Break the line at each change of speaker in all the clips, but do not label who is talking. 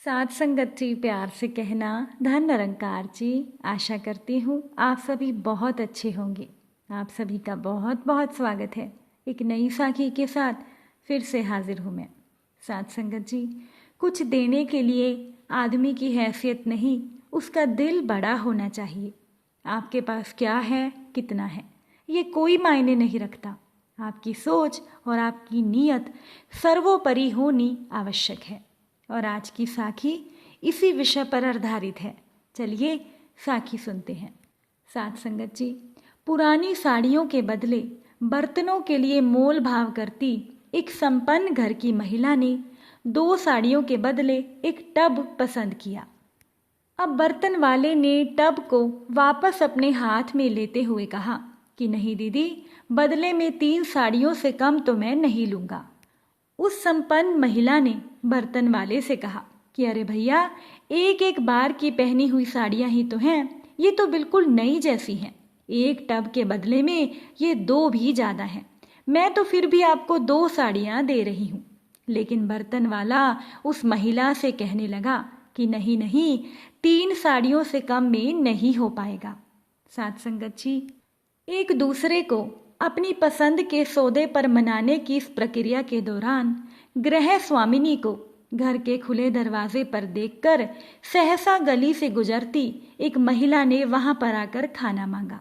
साथ संगत जी, प्यार से कहना धन निरंकार जी। आशा करती हूँ आप सभी बहुत अच्छे होंगे। आप सभी का बहुत बहुत स्वागत है। एक नई साखी के साथ फिर से हाजिर हूँ मैं। साथ संगत जी, कुछ देने के लिए आदमी की हैसियत नहीं, उसका दिल बड़ा होना चाहिए। आपके पास क्या है, कितना है, ये कोई मायने नहीं रखता। आपकी सोच और आपकी नीयत सर्वोपरि होनी आवश्यक है। और आज की साखी इसी विषय पर आधारित है। चलिए साखी सुनते हैं। साथ संगत जी, पुरानी साड़ियों के बदले बर्तनों के लिए मोल भाव करती एक संपन्न घर की महिला ने 2 साड़ियों के बदले एक टब पसंद किया। अब बर्तन वाले ने टब को वापस अपने हाथ में लेते हुए कहा कि नहीं दीदी, बदले में 3 साड़ियों से कम तो मैं नहीं लूँगा। उस संपन्न महिला ने बर्तन वाले से कहा कि अरे भैया, एक एक बार की पहनी हुई साड़ियाँ ही तो हैं, ये तो बिल्कुल नई जैसी हैं। एक टब के बदले में ये 2 भी ज़्यादा हैं। मैं तो फिर भी आपको 2 साड़ियाँ दे रही हूँ। लेकिन बर्तन वाला उस महिला से कहने लगा कि नहीं नहीं, 3 साड़ियों से कम में नहीं हो पाएगा। साथ संगत जी, एक दूसरे को अपनी पसंद के सौदे पर मनाने की इस प्रक्रिया के दौरान गृह स्वामिनी को घर के खुले दरवाजे पर देखकर सहसा गली से गुजरती एक महिला ने वहां पर आकर खाना मांगा।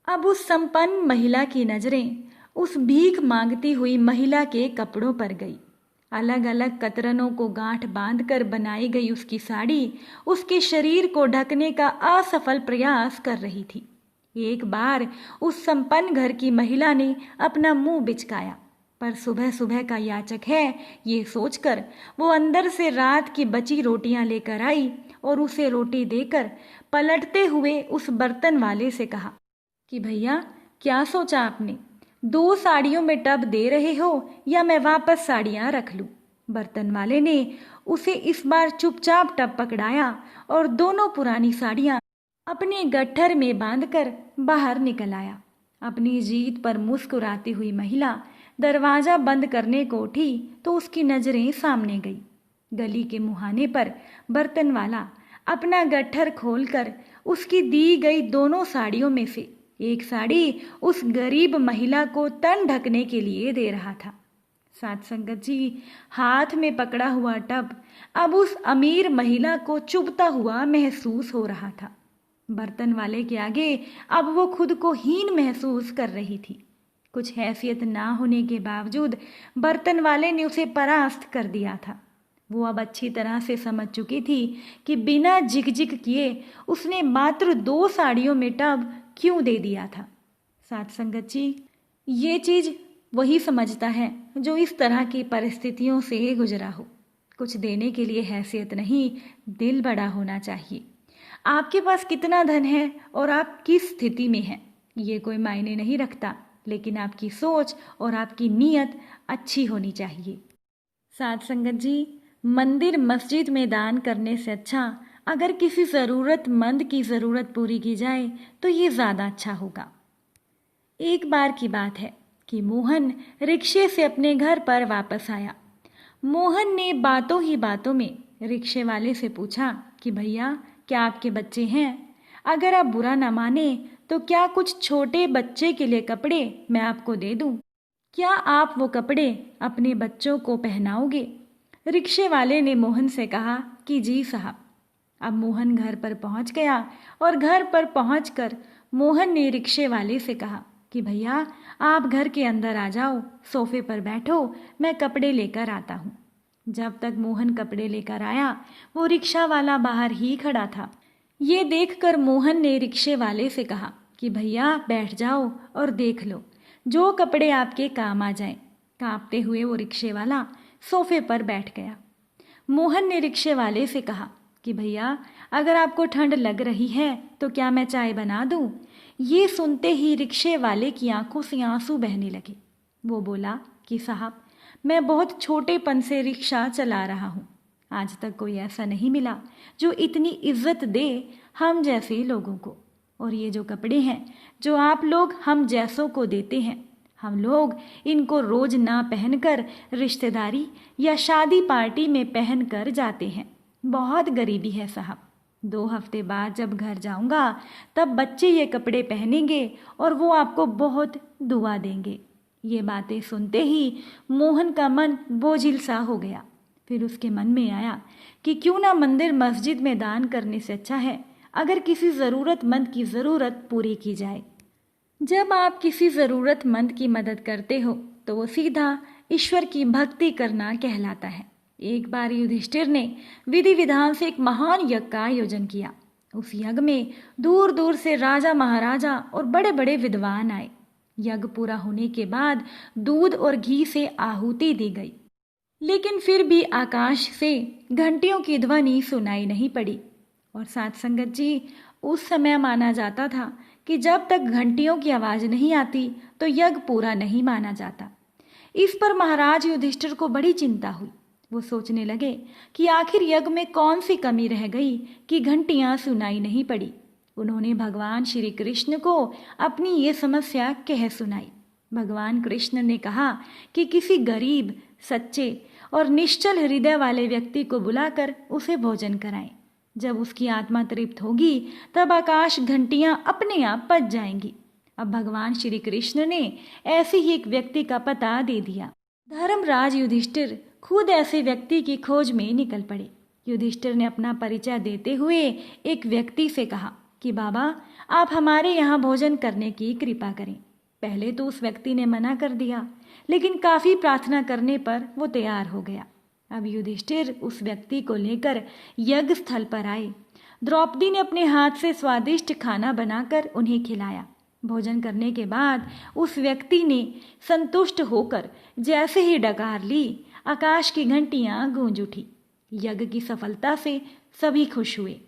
अब उस संपन्न महिला की नजरें उस भीख मांगती हुई महिला के कपड़ों पर गई। अलग अलग कतरनों को गांठ बांधकर बनाई गई उसकी साड़ी उसके शरीर को ढकने का असफल प्रयास कर रही थी। एक बार उस संपन्न घर की महिला ने अपना मुंह बिचकाया, पर सुबह सुबह का याचक है ये सोचकर वो अंदर से रात की बची रोटियां लेकर आई और उसे रोटी देकर पलटते हुए उस बर्तन वाले से कहा कि भैया, क्या सोचा आपने? 2 साड़ियों में टब दे रहे हो या मैं वापस साड़ियां रख लूं? बर्तन वाले ने उसे इस बार चुपचाप टब पकड़ाया और दोनों पुरानी साड़ियां अपने गट्ठर में बांधकर बाहर निकल आया। अपनी जीत पर मुस्कुराती हुई महिला दरवाजा बंद करने को उठी तो उसकी नजरें सामने गई। गली के मुहाने पर बर्तन वाला अपना गट्ठर खोलकर उसकी दी गई दोनों साड़ियों में से एक साड़ी उस गरीब महिला को तन ढकने के लिए दे रहा था। साथ संगत जी, हाथ में पकड़ा हुआ टब अब उस अमीर महिला को चुभता हुआ महसूस हो रहा था। बर्तन वाले के आगे अब वो खुद को हीन महसूस कर रही थी। कुछ हैसियत ना होने के बावजूद बर्तन वाले ने उसे परास्त कर दिया था। वो अब अच्छी तरह से समझ चुकी थी कि बिना झिकझिक किए उसने मात्र 2 साड़ियों में टब क्यों दे दिया था। साथ संगत जी, ये चीज वही समझता है जो इस तरह की परिस्थितियों से गुजरा हो। कुछ देने के लिए हैसियत नहीं, दिल बड़ा होना चाहिए। आपके पास कितना धन है और आप किस स्थिति में हैं, ये कोई मायने नहीं रखता, लेकिन आपकी सोच और आपकी नीयत अच्छी होनी चाहिए। साथ संगत जी, मंदिर मस्जिद में दान करने से अच्छा अगर किसी ज़रूरतमंद की ज़रूरत पूरी की जाए तो ये ज़्यादा अच्छा होगा। एक बार की बात है कि मोहन रिक्शे से अपने घर पर वापस आया। मोहन ने बातों ही बातों में रिक्शे वाले से पूछा कि भैया, क्या आपके बच्चे हैं? अगर आप बुरा ना माने तो क्या कुछ छोटे बच्चे के लिए कपड़े मैं आपको दे दूं? क्या आप वो कपड़े अपने बच्चों को पहनाओगे? रिक्शे वाले ने मोहन से कहा कि जी साहब। अब मोहन घर पर पहुंच गया और घर पर पहुंचकर मोहन ने रिक्शे वाले से कहा कि भैया, आप घर के अंदर आ जाओ, सोफे पर बैठो, मैं कपड़े लेकर आता हूँ। जब तक मोहन कपड़े लेकर आया वो रिक्शा वाला बाहर ही खड़ा था। ये देखकर मोहन ने रिक्शे वाले से कहा कि भैया बैठ जाओ और देख लो, जो कपड़े आपके काम आ जाएं। कांपते हुए वो रिक्शे वाला सोफे पर बैठ गया। मोहन ने रिक्शे वाले से कहा कि भैया, अगर आपको ठंड लग रही है तो क्या मैं चाय बना दूं? ये सुनते ही रिक्शे वाले की आंखों से आंसू बहने लगे। वो बोला कि साहब, मैं बहुत छोटेपन से रिक्शा चला रहा हूँ। आज तक कोई ऐसा नहीं मिला जो इतनी इज्जत दे हम जैसे लोगों को। और ये जो कपड़े हैं जो आप लोग हम जैसों को देते हैं, हम लोग इनको रोज ना पहनकर रिश्तेदारी या शादी पार्टी में पहनकर जाते हैं। बहुत गरीबी है साहब। 2 हफ्ते बाद जब घर जाऊंगा तब बच्चे ये कपड़े पहनेंगे और वो आपको बहुत दुआ देंगे। ये बातें सुनते ही मोहन का मन बोझिल सा हो गया। फिर उसके मन में आया कि क्यों ना मंदिर मस्जिद में दान करने से अच्छा है अगर किसी ज़रूरतमंद की ज़रूरत पूरी की जाए। जब आप किसी ज़रूरतमंद की मदद करते हो तो वो सीधा ईश्वर की भक्ति करना कहलाता है। एक बार युधिष्ठिर ने विधि विधान से एक महान यज्ञ का आयोजन किया। उस यज्ञ में दूर दूर से राजा महाराजा और बड़े बड़े विद्वान आए। यज्ञ पूरा होने के बाद दूध और घी से आहुति दी गई, लेकिन फिर भी आकाश से घंटियों की ध्वनि सुनाई नहीं पड़ी। और साथ संगत जी, उस समय माना जाता था कि जब तक घंटियों की आवाज़ नहीं आती तो यज्ञ पूरा नहीं माना जाता। इस पर महाराज युधिष्ठिर को बड़ी चिंता हुई। वो सोचने लगे कि आखिर यज्ञ में कौन सी कमी रह गई कि घंटियां सुनाई नहीं पड़ी। उन्होंने भगवान श्री कृष्ण को अपनी ये समस्या कह सुनाई। भगवान कृष्ण ने कहा कि किसी गरीब, सच्चे और निश्चल हृदय वाले व्यक्ति को बुलाकर उसे भोजन कराएं। जब उसकी आत्मा तृप्त होगी तब आकाश घंटियां अपने आप बज जाएंगी। अब भगवान श्री कृष्ण ने ऐसे ही एक व्यक्ति का पता दे दिया। धर्मराज युधिष्ठिर खुद ऐसे व्यक्ति की खोज में निकल पड़े। युधिष्ठिर ने अपना परिचय देते हुए एक व्यक्ति से कहा कि बाबा, आप हमारे यहाँ भोजन करने की कृपा करें। पहले तो उस व्यक्ति ने मना कर दिया, लेकिन काफ़ी प्रार्थना करने पर वो तैयार हो गया। अब युधिष्ठिर उस व्यक्ति को लेकर यज्ञ स्थल पर आए। द्रौपदी ने अपने हाथ से स्वादिष्ट खाना बनाकर उन्हें खिलाया। भोजन करने के बाद उस व्यक्ति ने संतुष्ट होकर जैसे ही डकार ली, आकाश की घंटियां गूंज उठी। यज्ञ की सफलता से सभी खुश हुए।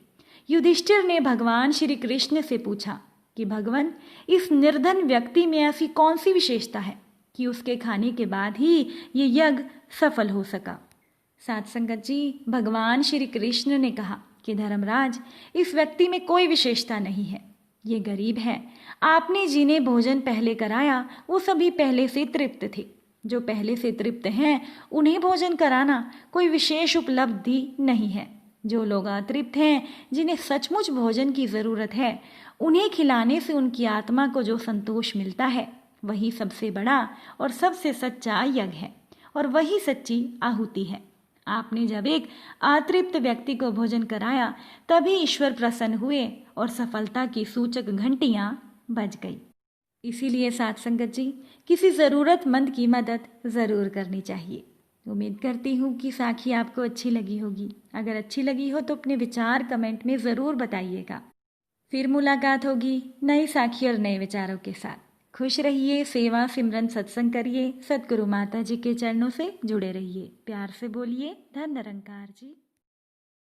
युधिष्ठिर ने भगवान श्री कृष्ण से पूछा कि भगवान, इस निर्धन व्यक्ति में ऐसी कौन सी विशेषता है कि उसके खाने के बाद ही ये यज्ञ सफल हो सका। साथ संगत जी, भगवान श्री कृष्ण ने कहा कि धर्मराज, इस व्यक्ति में कोई विशेषता नहीं है। ये गरीब है। आपने जिन्हें भोजन पहले कराया वो सभी पहले से तृप्त थे। जो पहले से तृप्त हैं उन्हें भोजन कराना कोई विशेष उपलब्धि नहीं है। जो लोग अतृप्त हैं, जिन्हें सचमुच भोजन की ज़रूरत है, उन्हें खिलाने से उनकी आत्मा को जो संतोष मिलता है वही सबसे बड़ा और सबसे सच्चा यज्ञ है और वही सच्ची आहुति है। आपने जब एक अतृप्त व्यक्ति को भोजन कराया तभी ईश्वर प्रसन्न हुए और सफलता की सूचक घंटियां बज गई। इसीलिए साथ संगत जी, किसी ज़रूरतमंद की मदद ज़रूर करनी चाहिए। उम्मीद करती हूँ कि साखी आपको अच्छी लगी होगी। अगर अच्छी लगी हो तो अपने विचार कमेंट में ज़रूर बताइएगा। फिर मुलाकात होगी नई साखी और नए विचारों के साथ। खुश रहिए, सेवा सिमरन सत्संग करिए, सतगुरु माता जी के चरणों से जुड़े रहिए। प्यार से बोलिए धन निरंकार जी।